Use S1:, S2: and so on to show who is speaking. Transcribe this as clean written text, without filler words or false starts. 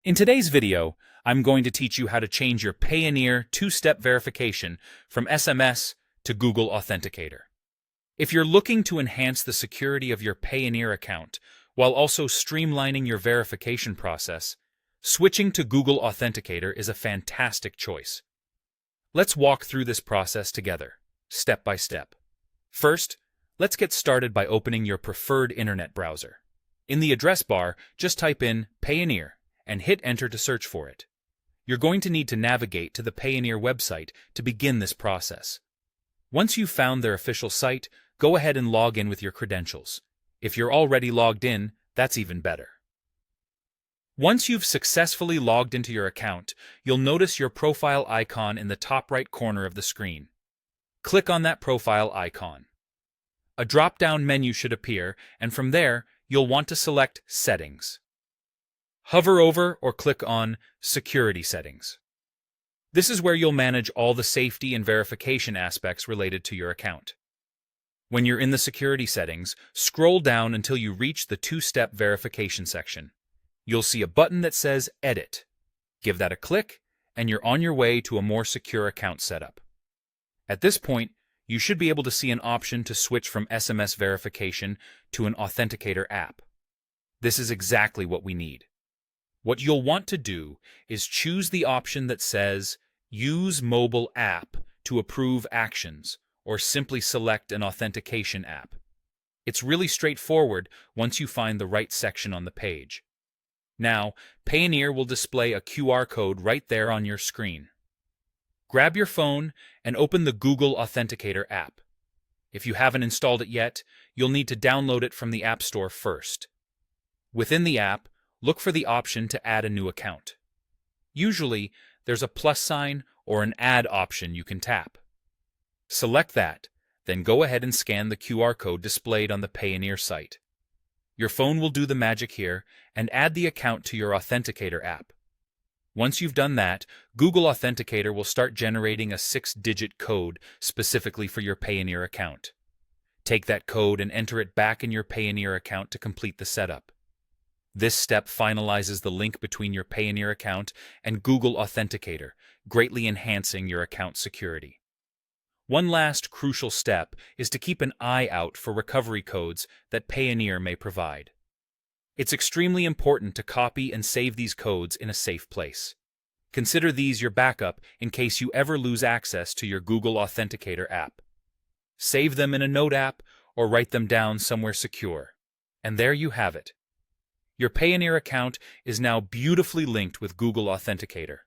S1: In today's video, I'm going to teach you how to change your Payoneer two-step verification from SMS to Google Authenticator. If you're looking to enhance the security of your Payoneer account while also streamlining your verification process, switching to Google Authenticator is a fantastic choice. Let's walk through this process together, step by step. First, let's get started by opening your preferred internet browser. In the address bar, just type in Payoneer and hit enter to search for it. You're going to need to navigate to the Payoneer website to begin this process. Once you've found their official site, go ahead and log in with your credentials. If you're already logged in, that's even better. Once you've successfully logged into your account, you'll notice your profile icon in the top right corner of the screen. Click on that profile icon. A drop-down menu should appear, and from there, you'll want to select Settings. Hover over or click on Security Settings. This is where you'll manage all the safety and verification aspects related to your account. When you're in the security settings, scroll down until you reach the two-step verification section. You'll see a button that says Edit. Give that a click, and you're on your way to a more secure account setup. At this point, you should be able to see an option to switch from SMS verification to an Authenticator app. This is exactly what we need. What you'll want to do is choose the option that says Use Mobile App to approve actions, or simply select an authentication app. It's really straightforward once you find the right section on the page. Now, Payoneer will display a QR code right there on your screen. Grab your phone and open the Google Authenticator app. If you haven't installed it yet, you'll need to download it from the App Store first. Within the app, look for the option to add a new account. Usually, there's a plus sign or an add option you can tap. Select that, then go ahead and scan the QR code displayed on the Payoneer site. Your phone will do the magic here and add the account to your Authenticator app. Once you've done that, Google Authenticator will start generating a 6-digit code specifically for your Payoneer account. Take that code and enter it back in your Payoneer account to complete the setup. This step finalizes the link between your Payoneer account and Google Authenticator, greatly enhancing your account security. One last crucial step is to keep an eye out for recovery codes that Payoneer may provide. It's extremely important to copy and save these codes in a safe place. Consider these your backup in case you ever lose access to your Google Authenticator app. Save them in a note app or write them down somewhere secure. And there you have it. Your Payoneer account is now beautifully linked with Google Authenticator.